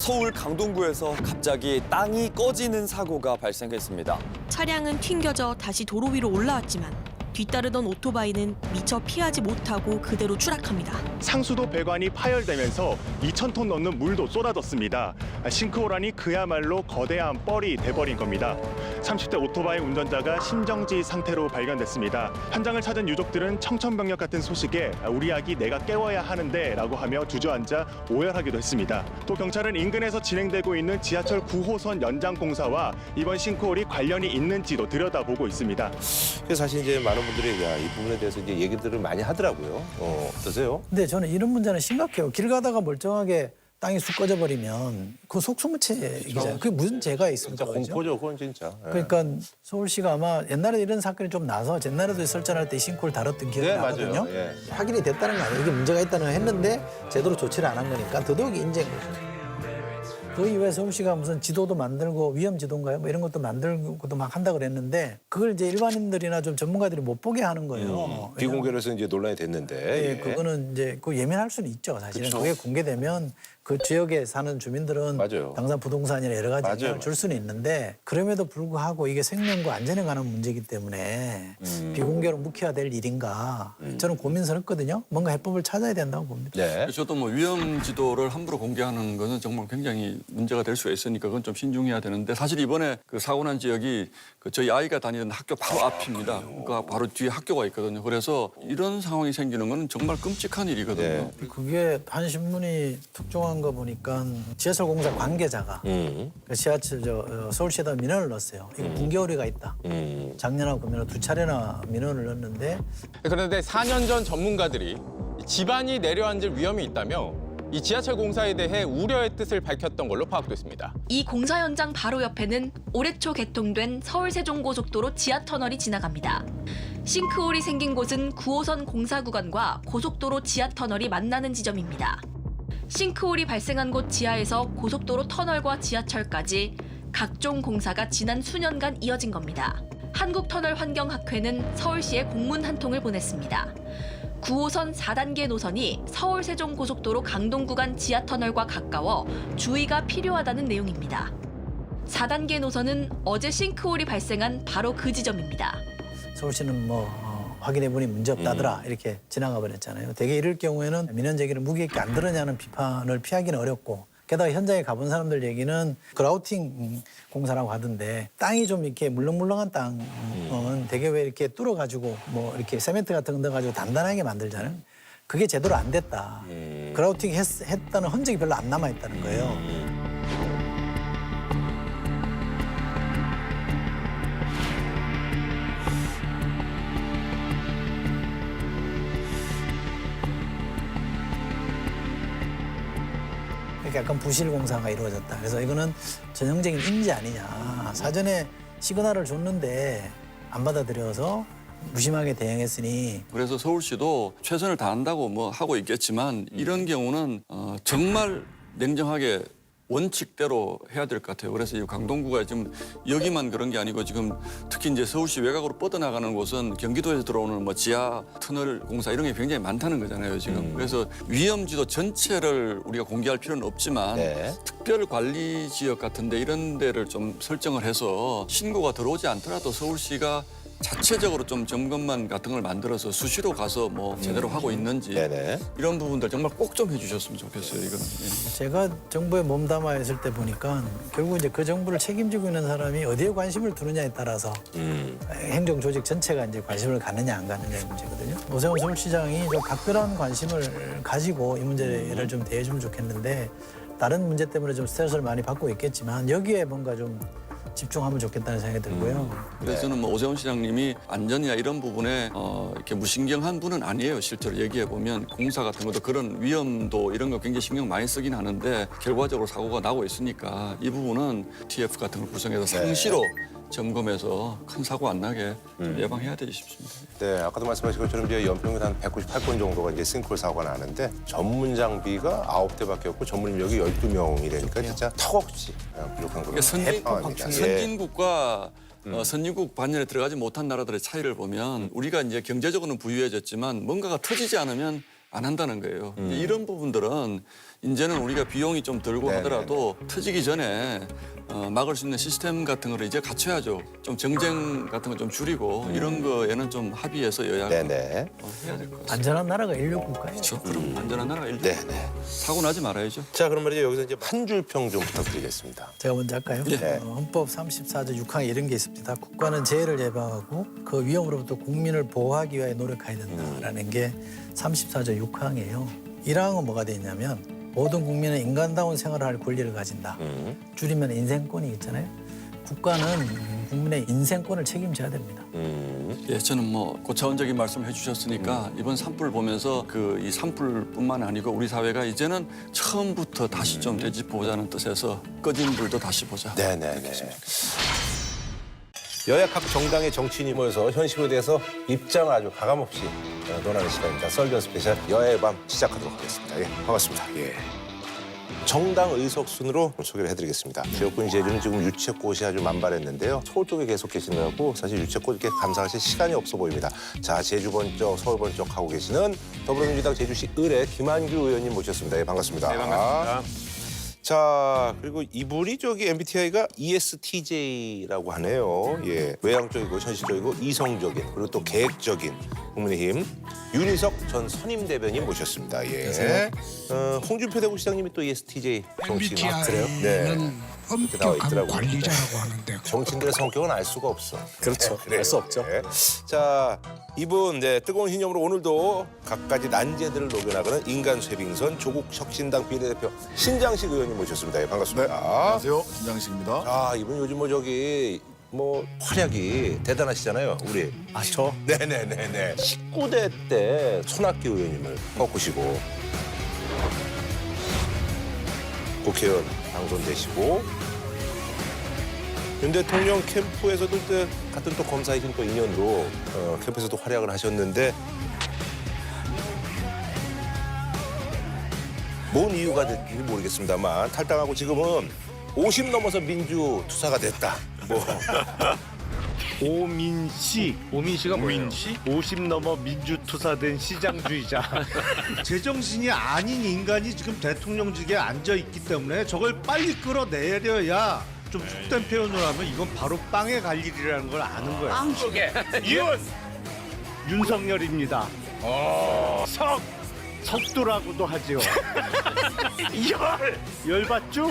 서울 강동구에서 갑자기 땅이 꺼지는 사고가 발생했습니다. 차량은 튕겨져 다시 도로 위로 올라왔지만 뒤따르던 오토바이는 미처 피하지 못하고 그대로 추락합니다. 상수도 배관이 파열되면서 2,000톤 넘는 물도 쏟아졌습니다. 싱크홀 안이 그야말로 거대한 뻘이 돼버린 겁니다. 30대 오토바이 운전자가 심정지 상태로 발견됐습니다. 현장을 찾은 유족들은 청천벽력 같은 소식에 우리 아기 내가 깨워야 하는데 라고 하며 주저앉아 오열하기도 했습니다. 또 경찰은 인근에서 진행되고 있는 지하철 9호선 연장 공사와 이번 싱크홀이 관련이 있는지도 들여다보고 있습니다. 그래서 사실 이제 많은 분들이 이 부분에 대해서 이제 얘기들을 많이 하더라고요. 어떠세요? 근데 저는 이런 문제는 심각해요. 길 가다가 멀쩡하게 땅이 쑥 꺼져 버리면 그 속수무책이잖아요. 그게 무슨 죄가 있습니까? 진짜 공포죠, 그건 진짜. 그러니까 서울시가 아마 옛날에 이런 사건이 좀 나서 옛날에도 설전할 때 싱크홀 다뤘던 기억이 나거든요. 맞아요. 예. 확인이 됐다는 거 아니에요. 이게 문제가 있다는 걸 했는데 제대로 조치를 안 한 거니까 더더욱 인정인 거죠. 그 이후에 서울시가 무슨 지도도 만들고 위험 지도인가요? 뭐 이런 것도 만들고도 막 한다 그랬는데 그걸 이제 일반인들이나 좀 전문가들이 못 보게 하는 거예요. 비공개로 해서 이제 논란이 됐는데. 예, 그거는 이제 그 예민할 수는 있죠. 사실은 그게 공개되면 그 지역에 사는 주민들은 맞아요. 당장 부동산이나 여러 가지 맞아요. 영향을 줄 수는 있는데 그럼에도 불구하고 이게 생명과 안전에 관한 문제이기 때문에 비공개로 묵혀야 될 일인가 저는 고민스럽거든요. 뭔가 해법을 찾아야 된다고 봅니다. 네. 저도 뭐 위험 지도를 함부로 공개하는 것은 정말 굉장히 문제가 될 수가 있으니까 그건 좀 신중해야 되는데 사실 이번에 그 사고 난 지역이 그 저희 아이가 다니던 학교 바로 앞입니다. 그러니까 바로 뒤에 학교가 있거든요. 그래서 이런 상황이 생기는 건 정말 끔찍한 일이거든요. 네. 그게 한 신문이 특종한 거 보니까 지하철 공사 관계자가 그 지하철 서울시에다 민원을 넣었어요. 이거 붕괴 오류가 있다. 작년하고 금년에 두 차례나 민원을 넣었는데 그런데 4년 전 전문가들이 집안이 내려앉을 위험이 있다며 이 지하철 공사에 대해 우려의 뜻을 밝혔던 걸로 파악됐습니다. 이 공사 현장 바로 옆에는 올해 초 개통된 서울-세종고속도로 지하터널이 지나갑니다. 싱크홀이 생긴 곳은 9호선 공사 구간과 고속도로 지하터널이 만나는 지점입니다. 싱크홀이 발생한 곳 지하에서 고속도로 터널과 지하철까지 각종 공사가 지난 수년간 이어진 겁니다. 한국터널환경학회는 서울시에 공문 한 통을 보냈습니다. 9호선 4단계 노선이 서울-세종고속도로 강동 구간 지하터널과 가까워 주의가 필요하다는 내용입니다. 4단계 노선은 어제 싱크홀이 발생한 바로 그 지점입니다. 서울시는 확인해보니 문제없다더라 이렇게 지나가 버렸잖아요. 대개 이럴 경우에는 민원 제기를 무게 있게 안 들었냐는 비판을 피하기는 어렵고 게다가 현장에 가본 사람들 얘기는 그라우팅 공사라고 하던데 땅이 좀 이렇게 물렁물렁한 땅은 되게 왜 이렇게 뚫어가지고 뭐 이렇게 세멘트 같은 거 넣어가지고 단단하게 만들잖아요. 그게 제대로 안 됐다. 그라우팅 했다는 흔적이 별로 안 남아있다는 거예요. 약간 부실 공사가 이루어졌다. 그래서 이거는 전형적인 인지 아니냐. 사전에 시그널을 줬는데 안 받아들여서 무심하게 대응했으니. 그래서 서울시도 최선을 다한다고 뭐 하고 있겠지만 이런 경우는 정말 냉정하게 원칙대로 해야 될 것 같아요. 그래서 이 강동구가 지금 여기만 그런 게 아니고 지금 특히 이제 서울시 외곽으로 뻗어나가는 곳은 경기도에서 들어오는 뭐 지하 터널 공사 이런 게 굉장히 많다는 거잖아요, 지금. 그래서 위험지도 전체를 우리가 공개할 필요는 없지만 네. 특별 관리 지역 같은데 이런 데를 좀 설정을 해서 신고가 들어오지 않더라도 서울시가 자체적으로 좀 점검만 같은 걸 만들어서 수시로 가서 뭐 제대로 하고 있는지 네네. 이런 부분들 정말 꼭 좀 해주셨으면 좋겠어요, 이거는. 예. 제가 정부에 몸담아 있을 때 보니까 결국 이제 그 정부를 책임지고 있는 사람이 어디에 관심을 두느냐에 따라서 행정 조직 전체가 이제 관심을 갖느냐 안 갖느냐의 문제거든요. 오세훈 서울시장이 좀 각별한 관심을 가지고 이 문제를 좀 대해주면 좋겠는데 다른 문제 때문에 좀 스트레스를 많이 받고 있겠지만 여기에 뭔가 좀 집중하면 좋겠다는 생각이 들고요. 그래서 저는 뭐 오세훈 시장님이 안전이나 이런 부분에 이렇게 무신경한 분은 아니에요. 실제로 얘기해 보면 공사 같은 것도 그런 위험도 이런 거 굉장히 신경 많이 쓰긴 하는데 결과적으로 사고가 나고 있으니까 이 부분은 TF 같은 걸 구성해서 상시로 점검해서 큰 사고 안 나게 좀 예방해야 되지 싶습니다. 네, 아까도 말씀하신 것처럼 이제 연평균 한 198건 정도가 이제 싱크홀 사고가 나는데 전문 장비가 9대밖에 없고 전문 인력이 12명이라니까 진짜 턱없이 부족한 거예요. 선진국과 선진국 반열에 들어가지 못한 나라들의 차이를 보면 우리가 이제 경제적으로는 부유해졌지만 뭔가가 터지지 않으면 안 한다는 거예요. 이제 이런 부분들은 이제는 우리가 비용이 좀 들고 네네네. 하더라도 터지기 전에 막을 수 있는 시스템 같은 거를 이제 갖춰야죠. 좀 정쟁 같은 거 좀 줄이고 이런 거에는 좀 합의해서 여야가 네네. 해야 될 것 같습니다. 안전한 나라가 인류 국가예요. 그렇죠. 그럼 안전한 나라가 일등. 네네. 사고 나지 말아야죠. 자, 그럼 말이죠. 여기서 이제 한 줄 평 좀 부탁드리겠습니다. 제가 먼저 할까요? 네. 헌법 34조 6항에 이런 게 있습니다. 국가는 재해를 예방하고 그 위험으로부터 국민을 보호하기 위하여 노력해야 된다라는 게 34조 6항이에요. 1항은 뭐가 돼 있냐면 모든 국민은 인간다운 생활을 할 권리를 가진다. 줄이면 인생권이 있잖아요. 국가는 국민의 인생권을 책임져야 됩니다. 예, 저는 뭐 고차원적인 말씀을 해주셨으니까 이번 산불 보면서 그 이 산불뿐만 아니고 우리 사회가 이제는 처음부터 다시 좀 되짚어보자는 뜻에서 꺼진 불도 다시 보자. 네네네. 여야 각 정당의 정치인이 모여서 현실에 대해서 입장을 아주 가감없이 논하는 시간입니다. 썰전 스페셜 여야의 밤 시작하도록 하겠습니다. 예, 반갑습니다. 예. 정당 의석 순으로 소개를 해드리겠습니다. 지역군 제주는 지금 유채꽃이 아주 만발했는데요. 서울 쪽에 계속 계시느라고 사실 유채꽃 이렇게 감상하실 시간이 없어 보입니다. 자, 제주 번쩍, 서울 번쩍 하고 계시는 더불어민주당 제주시 의뢰 김한규 의원님 모셨습니다. 예, 반갑습니다. 네, 반갑습니다. 자, 그리고 이분이 저기 MBTI가 ESTJ라고 하네요. 예, 외향적이고 현실적이고 이성적인 그리고 또 계획적인 국민의힘 윤희석 전 선임 대변인 모셨습니다. 예. 홍준표 대구시장님이 또 ESTJ 정치인. 아, 그래요? 네. 그렇게 나와 엄격한 있더라고요. 관리자라고 하는데 정치인들의 성격은 알 수가 없어. 그렇죠. 그래요. 알 수 없죠. 네. 자, 이분 뜨거운 신념으로 오늘도 갖가지 난제들을 녹여나가는 인간 쇄빙선 조국 혁신당 비례대표 신장식 의원님 모셨습니다. 예, 반갑습니다. 안녕하세요, 신장식입니다. 자, 이분 요즘 뭐 활약이 대단하시잖아요, 우리. 아, 저? 네네네네. 19대 때 손학규 의원님을 꺾으시고 국회의원 당선되시고 윤 대통령 캠프에서도 같은 또 검사이신 또 인연으로 캠프에서도 활약을 하셨는데 뭔 이유가 될지 모르겠습니다만 탈당하고 지금은 50 넘어서 민주투사가 됐다. 뭐 오민씨가 뭐예요? 50 넘어 민주투사된 시장주의자. 제정신이 아닌 인간이 지금 대통령직에 앉아 있기 때문에 저걸 빨리 끌어내려야 좀 속된 표현을 하면 이건 바로 빵에 갈 일이라는 걸 아는 거예요. 빵 속에 윤석열입니다. 석두라고도 하지요. 열받죠?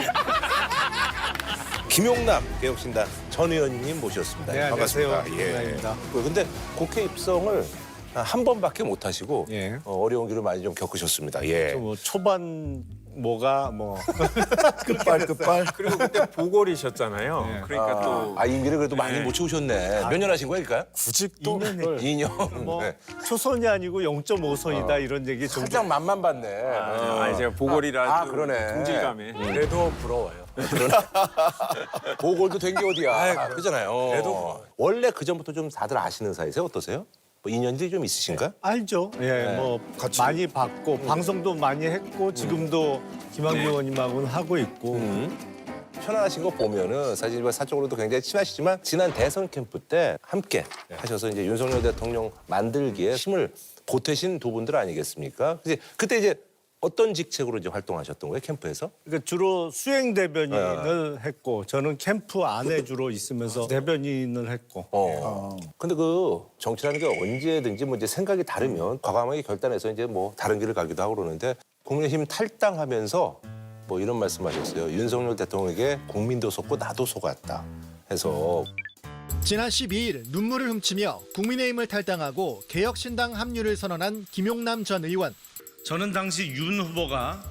김용남 개혁신당 전 의원님 모셨습니다. 네, 반갑습니다. 안녕하세요. 김용남입니다. 근데 국회 입성을 한 번밖에 못 하시고 예. 어려운 길을 많이 좀 겪으셨습니다. 예. 뭐 초반 뭐가 뭐 끝발. 그리고 그때 보궐이셨잖아요. 그러니까 또 임기를 그래도 많이 못 채우셨네. 몇 년 하신 거예요, 그러니까? 구직도 2년. 뭐 네. 초선이 아니고 0.5선이다 이런 얘기 좀 살짝 맛만 봤네. 아니 제가 보궐이라 좀 그러네. 동질감이 그래도 부러워요. 보궐도 된 게 어디야. 그러잖아요. 그래도 원래 그전부터 좀 다들 아시는 사이세요? 어떠세요? 뭐 인연들이 좀 있으신가? 알죠. 예, 뭐 많이 봤고 방송도 많이 했고 지금도 김한규 의원님하고는 하고 있고 편안하신 거 보면은 사실 뭐 사적으로도 굉장히 친하시지만 지난 대선 캠프 때 함께 하셔서 이제 윤석열 대통령 만들기에 힘을 보태신 두 분들 아니겠습니까? 그때 이제 어떤 직책으로 이제 활동하셨던 거예요, 캠프에서? 그러니까 주로 수행 대변인을 했고 저는 캠프 안에 주로 있으면서 대변인을 했고 근데 그 정치라는 게 언제든지 뭐 이제 생각이 다르면 과감하게 결단해서 이제 뭐 다른 길을 가기도 하고 그러는데 국민의힘 탈당하면서 뭐 이런 말씀하셨어요. 윤석열 대통령에게 국민도 속고 나도 속았다 해서 지난 12일 눈물을 훔치며 국민의힘을 탈당하고 개혁신당 합류를 선언한 김용남 전 의원. 저는 당시 윤 후보가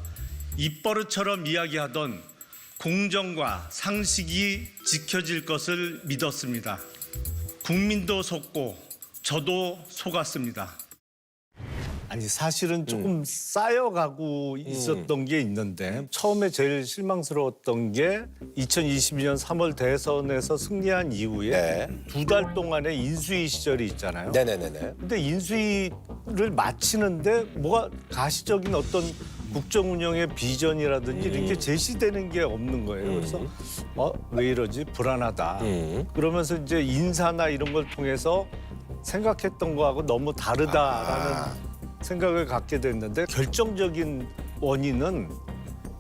입버릇처럼 이야기하던 공정과 상식이 지켜질 것을 믿었습니다. 국민도 속고 저도 속았습니다. 아니 사실은 조금 쌓여가고 있었던 게 있는데 처음에 제일 실망스러웠던 게 2022년 3월 대선에서 승리한 이후에 2달 동안의 인수위 시절이 있잖아요. 네네네네. 근데 인수위를 마치는데 뭐가 가시적인 어떤 국정 운영의 비전이라든지 이렇게 제시되는 게 없는 거예요. 그래서 왜 이러지? 불안하다. 그러면서 이제 인사나 이런 걸 통해서 생각했던 거하고 너무 다르다라는 생각을 갖게 됐는데 결정적인 원인은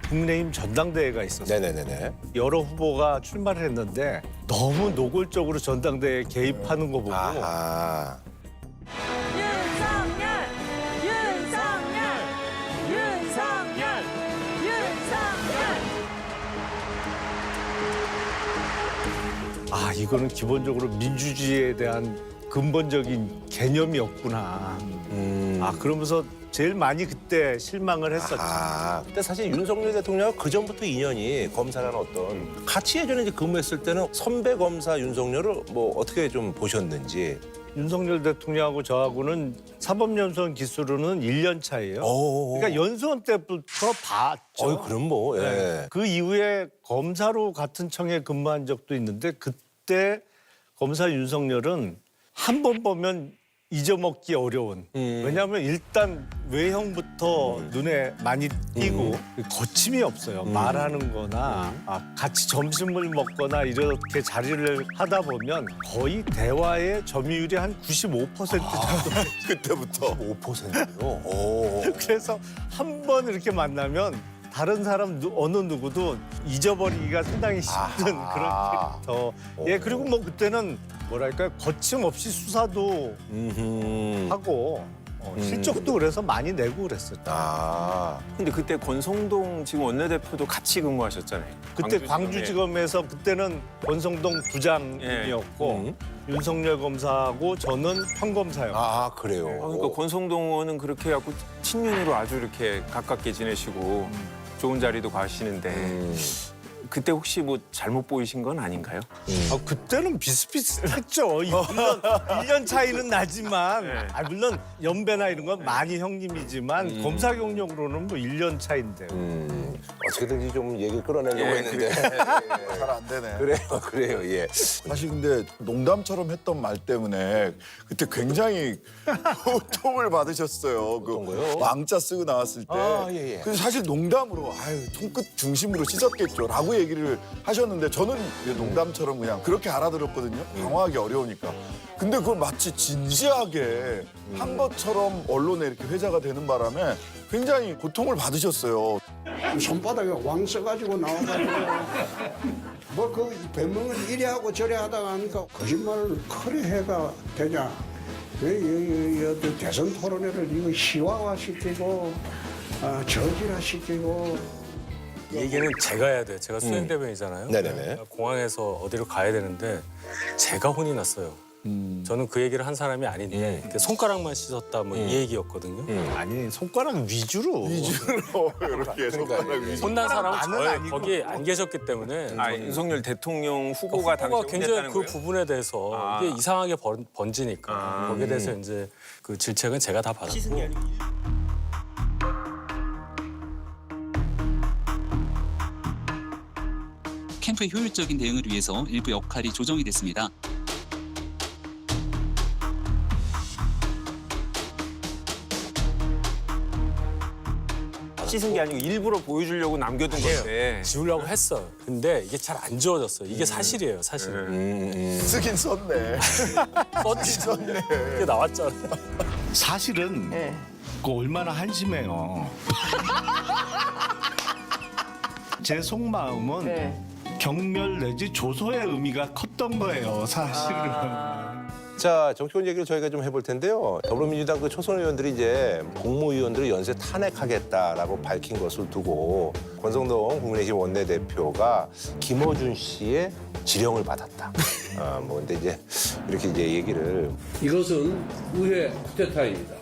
국민의힘 전당대회가 있었어요. 네네네네. 여러 후보가 출마를 했는데 너무 노골적으로 전당대회에 개입하는 거 보고 아하. 아, 이거는 기본적으로 민주주의에 대한 근본적인 개념이 없구나. 아, 그러면서 제일 많이 그때 실망을 했었죠. 아, 근데 사실 윤석열 대통령은 그 전부터 인연이 검사라는 어떤 같이 예전에 이제 근무했을 때는 선배 검사 윤석열을 뭐 어떻게 좀 보셨는지. 윤석열 대통령하고 저하고는 사법연수원 기수로는 1년 차예요. 그러니까 연수원 때부터 봤죠. 그럼 뭐. 예. 네. 그 이후에 검사로 같은 청에 근무한 적도 있는데 그때 검사 윤석열은 한 번 보면 잊어먹기 어려운. 왜냐하면 일단 외형부터 눈에 많이 띄고 거침이 없어요. 말하는 거나 같이 점심을 먹거나 이렇게 자리를 하다 보면 거의 대화의 점유율이 한 95% 정도. 그때부터 5%요. 그래서 한 번 이렇게 만나면 다른 사람 어느 누구도 잊어버리기가 상당히 힘든 그런 캐릭터. 예, 그리고 뭐 그때는 뭐랄까 거침없이 수사도 하고 실적도 그래서 많이 내고 그랬었죠. 근데 그때 권성동 지금 원내대표도 같이 근무하셨잖아요. 그때 광주지검에서 그때는 권성동 부장이었고 윤석열 검사하고 저는 평검사였고. 아, 그래요. 그러니까 권성동 의원은 그렇게 해갖고 친윤으로 아주 이렇게 가깝게 지내시고 좋은 자리도 가시는데 그때 혹시 뭐 잘못 보이신 건 아닌가요? 그때는 비슷비슷했죠. 물론 1년 차이는 나지만 물론 연배나 이런 건 많이 형님이지만 검사 경력으로는 뭐 1년 차인데. 어떻게든지 좀 얘기를 끌어내려고 했는데 잘 안 되네. 그래요. 예. 사실 근데 농담처럼 했던 말 때문에 그때 굉장히 고통을 받으셨어요. 어떤 거요? 왕자 쓰고 나왔을 때. 예. 그래서 사실 농담으로 손끝 중심으로 씻었겠죠라고 얘기를 하셨는데 저는 농담처럼 그냥 그렇게 알아들었거든요. 방어하기 어려우니까. 근데 그걸 마치 진지하게 한 것처럼 언론에 이렇게 회자가 되는 바람에 굉장히 고통을 받으셨어요. 손바닥에 왕 써가지고 나와가지고 뭐 그 변명을 이래 하고 저래 하다가 하니까 거짓말을 그래 해가 되냐. 왜 대선 토론회를 이거 시화화시키고 저질화시키고. 얘기는 제가 해야 돼요. 제가 수행대변이잖아요. 네네네. 공항에서 어디로 가야 되는데 제가 혼이 났어요. 저는 그 얘기를 한 사람이 아닌데 이렇게 손가락만 씻었다 뭐 이 얘기였거든요. 아니 손가락 위주로. 이렇게 손가락 위. 혼난 사람은 거기에 안 계셨기 때문에 윤석열 대통령 후보가 당시 후보가 굉장히 혼냈다는 그 거예요? 부분에 대해서 이게 이상하게 번지니까 거기에 대해서 이제 그 질책은 제가 다 받았고. 캠프의 효율적인 대응을 위해서 일부 역할이 조정이 됐습니다. 씻은 게 아니고 일부러 보여주려고 남겨둔 건데. 지우려고 했어요. 근데 이게 잘 안 지워졌어요. 이게 사실이에요, 사실은. 쓰긴 썼네. 썼네. 이게 나왔잖아. 사실은 그거 얼마나 한심해요. 제 속마음은 경멸 내지 조소의 의미가 컸던 거예요, 사실은. 자, 정치권 얘기를 저희가 좀 해볼 텐데요. 더불어민주당 그 초선 의원들이 이제 국무위원들을 연쇄 탄핵하겠다라고 밝힌 것을 두고 권성동 국민의힘 원내대표가 김어준 씨의 지령을 받았다. 뭐 근데 이제 이렇게 이제 얘기를. 이것은 의회 쿠데타입니다.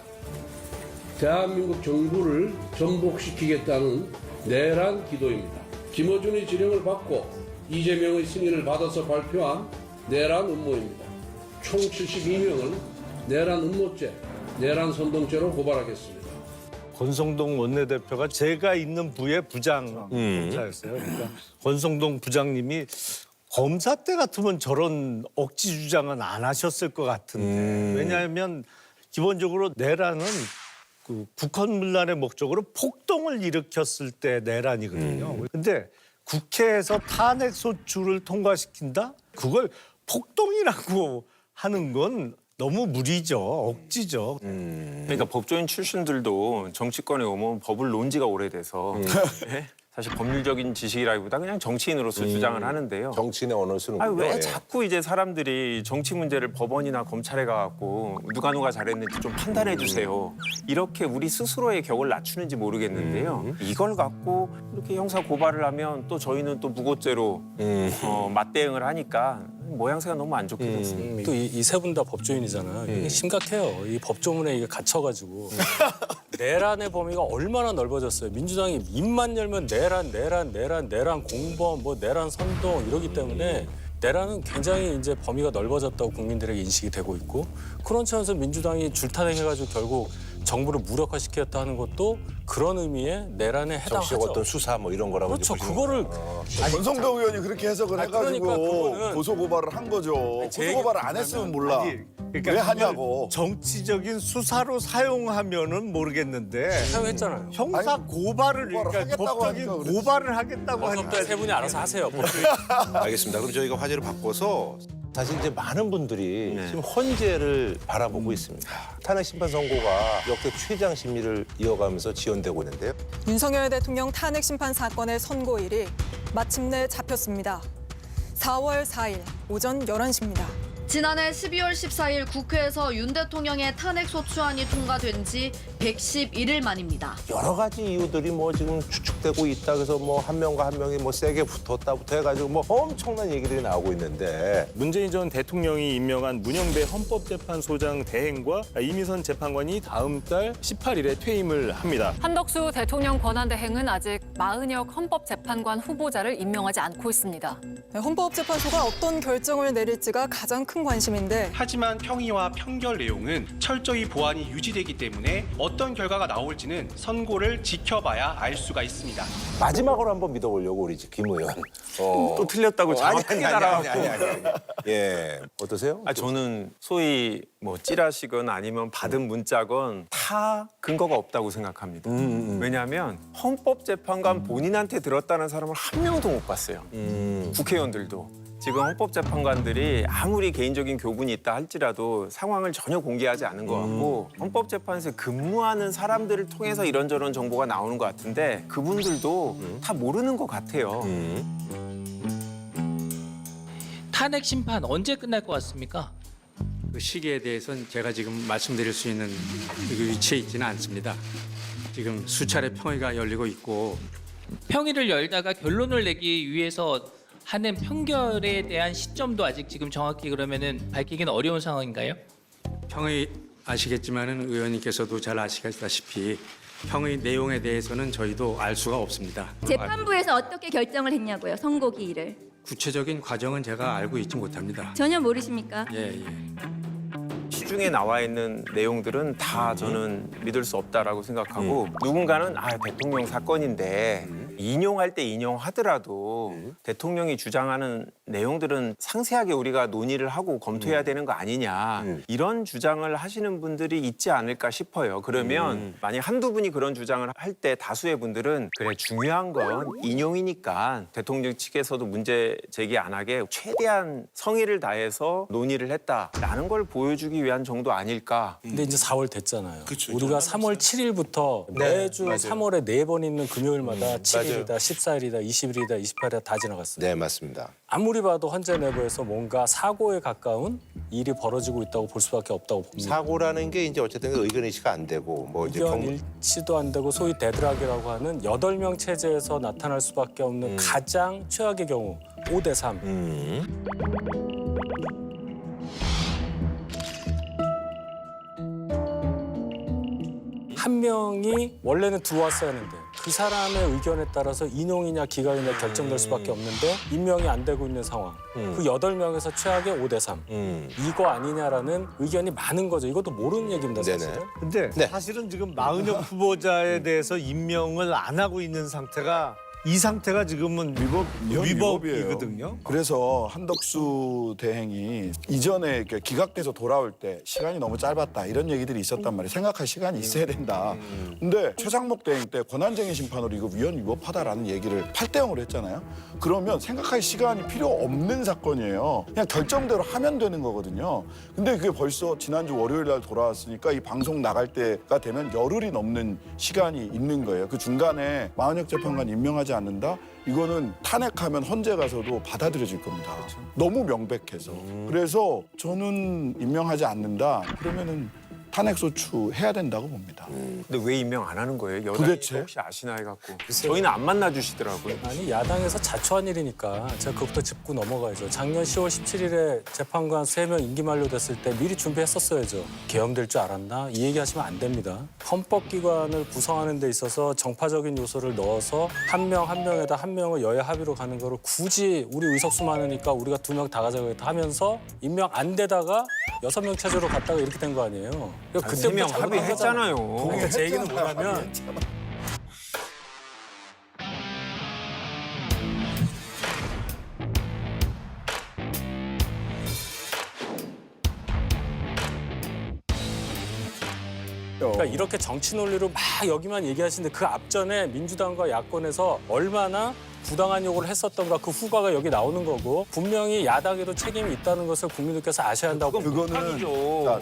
대한민국 정부를 전복시키겠다는 내란 기도입니다. 김어준의 지령을 받고 이재명의 승인을 받아서 발표한 내란 음모입니다. 총 72명을 내란 음모죄, 내란 선동죄로 고발하겠습니다. 권성동 원내대표가 제가 있는 부의 부장검사였어요. 그러니까 권성동 부장님이 검사 때 같으면 저런 억지 주장은 안 하셨을 것 같은데 왜냐하면 기본적으로 내란은 그 국헌문란의 목적으로 폭동을 일으켰을 때 내란이거든요. 근데 국회에서 탄핵소추를 통과시킨다? 그걸 폭동이라고 하는 건 너무 무리죠. 억지죠. 그러니까 법조인 출신들도 정치권에 오면 법을 논 지가 오래돼서 예? 사실 법률적인 지식이라기보다 그냥 정치인으로서 주장을 하는데요. 정치인의 언어를 쓰는 아니, 거예요. 왜 자꾸 이제 사람들이 정치 문제를 법원이나 검찰에 가갖고 누가 잘했는지 좀 판단해 주세요. 이렇게 우리 스스로의 격을 낮추는지 모르겠는데요. 이걸 갖고 이렇게 형사 고발을 하면 또 저희는 또 무고죄로 맞대응을 하니까 모양새가 너무 안 좋게 됐어요. 또 이 세 분 다 법조인이잖아요. 이게 심각해요. 이 법조문에 이게 갇혀가지고 내란의 범위가 얼마나 넓어졌어요. 민주당이 입만 열면 내란 공범, 뭐 내란 선동 이러기 때문에 내란은 굉장히 이제 범위가 넓어졌다고 국민들에게 인식이 되고 있고 그런 차원에서 민주당이 줄타기해가지고 결국 정부를 무력화시켰다 하는 것도 그런 의미의 내란에 해당하죠. 정치적 어떤 수사 뭐 이런 거라고 그렇죠. 이제 보시는 그거를 권성동 의원이 그렇게 해석을 해가지고 그러니까 그거는 고소 고발을 한 거죠. 제 고소 고발을 안 했으면 몰라. 그러니까 왜 하냐고. 정치적인 수사로 사용하면은 모르겠는데 사용했잖아요. 형사 고발을 그러니까 하겠다고 법적인 하니까 그렇지. 고발을 하겠다고 하니까 세 분이 알아서 하세요. 알겠습니다. 그럼 저희가 화제를 바꿔서 사실 이제 많은 분들이 지금 헌재를 바라보고 있습니다. 탄핵 심판 선고가 역대 최장 심리를 이어가면서 지연되고 있는데요. 윤석열 대통령 탄핵 심판 사건의 선고일이 마침내 잡혔습니다. 4월 4일 오전 11시입니다. 지난해 12월 14일 국회에서 윤 대통령의 탄핵 소추안이 통과된 지 111일 만입니다. 여러 가지 이유들이 뭐 지금 추측되고 있다. 그래서 뭐 한 명과 한 명이 뭐 세게 붙었다부터 해가지고 뭐 엄청난 얘기들이 나오고 있는데 문재인 전 대통령이 임명한 문영배 헌법재판소장 대행과 이미선 재판관이 다음 달 18일에 퇴임을 합니다. 한덕수 대통령 권한대행은 아직 마은혁 헌법재판관 후보자를 임명하지 않고 있습니다. 헌법재판소가 어떤 결정을 내릴지가 가장 큰 관심인데 하지만 평의와 평결 내용은 철저히 보안이 유지되기 때문에 어떤 결과가 나올지는 선고를 지켜봐야 알 수가 있습니다. 마지막으로 한번 믿어보려고 우리 김 의원. 또 틀렸다고 정확하게 따라가고. 예, 어떠세요? 저는 소위 뭐 찌라시건 아니면 받은 문자건 다 근거가 없다고 생각합니다. 왜냐하면 헌법재판관 본인한테 들었다는 사람을 한 명도 못 봤어요. 국회의원들도. 지금 헌법재판관들이 아무리 개인적인 교분이 있다 할지라도 상황을 전혀 공개하지 않은 것 같고 헌법재판소에 근무하는 사람들을 통해서 이런저런 정보가 나오는 것 같은데 그분들도 다 모르는 것 같아요. 탄핵 심판 언제 끝날 것 같습니까? 그 시기에 대해서는 제가 지금 말씀드릴 수 있는 그 위치에 있지는 않습니다. 지금 수차례 평의가 열리고 있고 평의를 열다가 결론을 내기 위해서 하는 판결에 대한 시점도 아직 지금 정확히 그러면은 밝히기는 어려운 상황인가요? 평의 아시겠지만은 의원님께서도 잘 아시다시피 평의 내용에 대해서는 저희도 알 수가 없습니다. 재판부에서 어떻게 결정을 했냐고요, 선고 기일을. 구체적인 과정은 제가 알고 있지 못합니다. 전혀 모르십니까? 예. 시중에 나와 있는 내용들은 다 저는 믿을 수 없다라고 생각하고 누군가는 대통령 사건인데 인용할 때 인용하더라도 대통령이 주장하는 내용들은 상세하게 우리가 논의를 하고 검토해야 되는 거 아니냐 이런 주장을 하시는 분들이 있지 않을까 싶어요. 그러면 만약 한두 분이 그런 주장을 할 때 다수의 분들은 그래 중요한 건 인용이니까 대통령 측에서도 문제 제기 안 하게 최대한 성의를 다해서 논의를 했다라는 걸 보여주기 위한 정도 아닐까. 근데 이제 4월 됐잖아요. 우리가 3월 7일부터 매주 맞아요. 3월에 4번 있는 금요일마다 7일이다, 맞아요. 14일이다, 20일이다, 28일이다 다 지나갔어요. 네, 맞습니다. 아무리 봐도 헌재 내부에서 뭔가 사고에 가까운 일이 벌어지고 있다고 볼 수밖에 없다고 봅니다. 사고라는 게 이제 어쨌든 의견 일치가 안 되고 뭐 이제 의견 일치도 안 되고 소위 데드락이라고 하는 8명 체제에서 나타날 수밖에 없는 가장 최악의 경우 5대 3. 한 명이 원래는 들어왔어야 하는데 그 사람의 의견에 따라서 인용이냐 기각이냐 결정될 수밖에 없는데 임명이 안 되고 있는 상황. 그 8명에서 최악의 5대 3. 이거 아니냐라는 의견이 많은 거죠. 이것도 모르는 얘기입니다, 사실은. 근데 사실은 지금 마은혁 후보자에 대해서 임명을 안 하고 있는 상태가 이 상태가 지금은 위법이거든요. 그래서 한덕수 대행이 이전에 이렇게 기각돼서 돌아올 때 시간이 너무 짧았다 이런 얘기들이 있었단 말이에요. 생각할 시간이 있어야 된다. 근데 최상목 대행 때 권한쟁의 심판으로 이거 위헌 위법하다라는 얘기를 8대 0으로 했잖아요. 그러면 생각할 시간이 필요 없는 사건이에요. 그냥 결정대로 하면 되는 거거든요. 근데 그게 벌써 지난주 월요일 날 돌아왔으니까 이 방송 나갈 때가 되면 열흘이 넘는 시간이 있는 거예요. 그 중간에 마은혁 재판관 임명하지 않는다? 이거는 탄핵하면 헌재 가서도 받아들여질 겁니다. 너무 명백해서. 그래서 저는 임명하지 않는다. 그러면은 탄핵 소추 해야 된다고 봅니다. 근데 왜 임명 안 하는 거예요? 여당이 도대체? 혹시 아시나 해갖고. 저희는 안 만나주시더라고요. 아니 야당에서 자초한 일이니까 제가 그것부터 짚고 넘어가야죠. 작년 10월 17일에 재판관 3명 임기 만료됐을 때 미리 준비했었어야죠. 계엄될 줄 알았나? 이 얘기하시면 안 됩니다. 헌법기관을 구성하는 데 있어서 정파적인 요소를 넣어서 한 명 한 명에다 한 명을 여야 합의로 가는 거를 굳이 우리 의석수 많으니까 우리가 2명 다 가져가겠다 하면서 임명 안 되다가 6명 체제로 갔다가 이렇게 된 거 아니에요. 그때 명 합의했잖아요. 그러니까 제 얘기는 뭐냐면 그러니까 이렇게 정치 논리로 막 여기만 얘기하시는데 그 앞전에 민주당과 야권에서 얼마나 부당한 요구를 했었던가 그 후과가 여기 나오는 거고 분명히 야당에도 책임이 있다는 것을 국민들께서 아셔야 한다고 그거는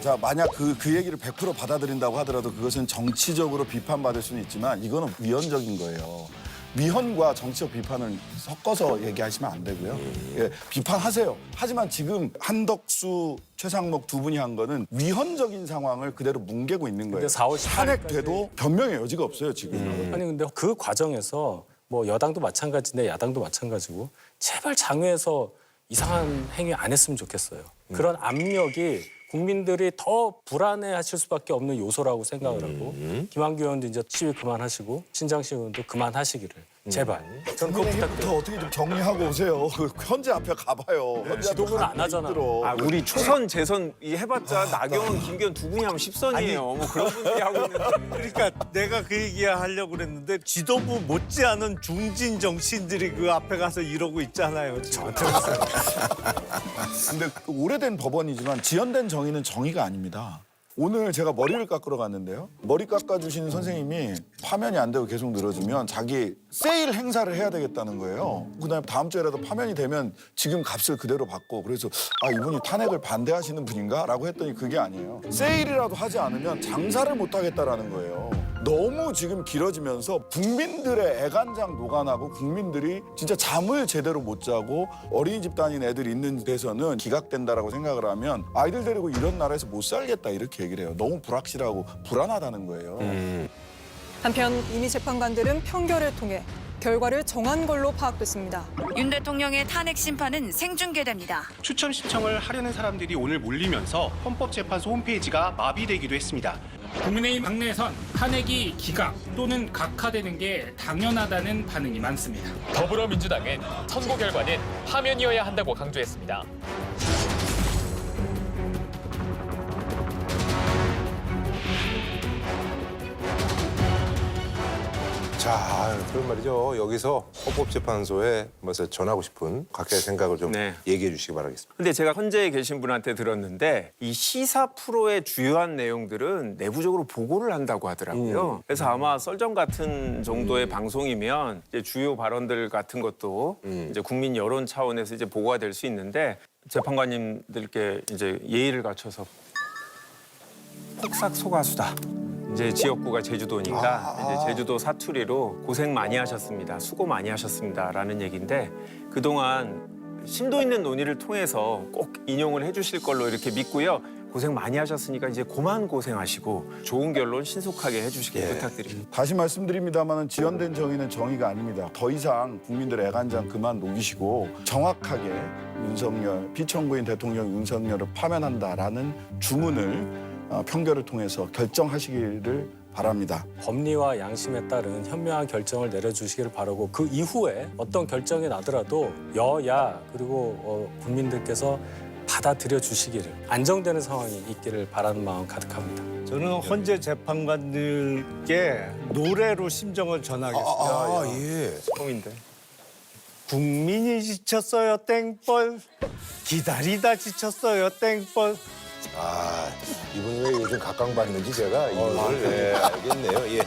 자 만약 그 얘기를 100% 받아들인다고 하더라도 그것은 정치적으로 비판받을 수는 있지만 이거는 위헌적인 거예요. 위헌과 정치적 비판을 섞어서 얘기하시면 안 되고요. 예, 비판하세요. 하지만 지금 한덕수, 최상목 두 분이 한 거는 위헌적인 상황을 그대로 뭉개고 있는 거예요. 근데 4월 18일까지 탄핵돼도 변명의 여지가 없어요, 지금. 아니 근데 그 과정에서 뭐 여당도 마찬가지인데 야당도 마찬가지고 제발 장외에서 이상한 행위 안 했으면 좋겠어요. 그런 압력이 국민들이 더 불안해하실 수밖에 없는 요소라고 생각을 하고 김한규 의원도 이제 시위 그만하시고 신장식 의원도 그만하시기를 제발. 저는 그거 부탁드려요. 어떻게 좀 정리하고 오세요. 그 현재 앞에 가봐요. 현재 지도부는 앞에 안 하잖아. 아, 우리 초선, 재선 이 해봤자 나경원, 김기현 두 분이 하면 10선이에요. 뭐 그런 분들이 하고 있는데. 그러니까 내가 그 얘기 하려고 그랬는데 지도부 못지않은 중진 정치인들이 그 앞에 가서 이러고 있잖아요. 근데 오래된 법원이지만 지연된 정의는 정의가 아닙니다. 오늘 제가 머리를 깎으러 갔는데요. 머리 깎아주시는 선생님이 파면이 안 되고 계속 늘어지면 자기 세일 행사를 해야 되겠다는 거예요. 그다음에 다음 주에라도 파면이 되면 지금 값을 그대로 받고 그래서 아 이분이 탄핵을 반대하시는 분인가? 라고 했더니 그게 아니에요. 세일이라도 하지 않으면 장사를 못 하겠다라는 거예요. 너무 지금 길어지면서 국민들의 애간장 녹아나고 국민들이 진짜 잠을 제대로 못 자고 어린이집 다니는 애들 있는 데서는 기각된다라고 생각을 하면 아이들 데리고 이런 나라에서 못 살겠다 이렇게 얘기를 해요. 너무 불확실하고 불안하다는 거예요. 한편 이미 재판관들은 판결을 통해 결과를 정한 걸로 파악됐습니다. 윤 대통령의 탄핵 심판은 생중계됩니다. 추천 신청을 하려는 사람들이 오늘 몰리면서 헌법재판소 홈페이지가 마비되기도 했습니다. 국민의힘 당내에선 탄핵이 기각 또는 각하되는 게 당연하다는 반응이 많습니다. 더불어민주당은 선고 결과는 파면이어야 한다고 강조했습니다. 자, 그런 말이죠. 여기서 헌법재판소에 먼저 전하고 싶은 각자의 생각을 좀 얘기해 주시기 바라겠습니다. 근데 제가 헌재에 계신 분한테 들었는데 이 시사 프로의 주요한 내용들은 내부적으로 보고를 한다고 하더라고요. 그래서 아마 썰전 같은 정도의 방송이면 이제 주요 발언들 같은 것도 이제 국민 여론 차원에서 이제 보고가 될 수 있는데 재판관님들께 이제 예의를 갖춰서 폭삭 소가수다. 이제 지역구가 제주도니까 이제 제주도 사투리로 고생 많이 하셨습니다. 수고 많이 하셨습니다라는 얘기인데 그동안 심도 있는 논의를 통해서 꼭 인용을 해주실 걸로 이렇게 믿고요. 고생 많이 하셨으니까 이제 그만 고생하시고 좋은 결론 신속하게 해주시길 부탁드립니다. 다시 말씀드립니다만 지연된 정의는 정의가 아닙니다. 더 이상 국민들의 애간장 그만 녹이시고 정확하게 윤석열, 피청구인 대통령 윤석열을 파면한다라는 주문을 평결을 통해서 결정하시기를 바랍니다. 법리와 양심에 따른 현명한 결정을 내려주시기를 바라고 그 이후에 어떤 결정이 나더라도 여야 그리고 국민들께서 받아들여 주시기를 안정되는 상황이 있기를 바라는 마음 가득합니다. 저는 헌재 재판관들께 노래로 심정을 전하겠습니다. 아, 예. 꿈인데. 국민이 지쳤어요 땡벌 기다리다 지쳤어요 땡벌. 아, 이분이 왜 요즘 각광받는지 제가 이유를 알겠네요. 예.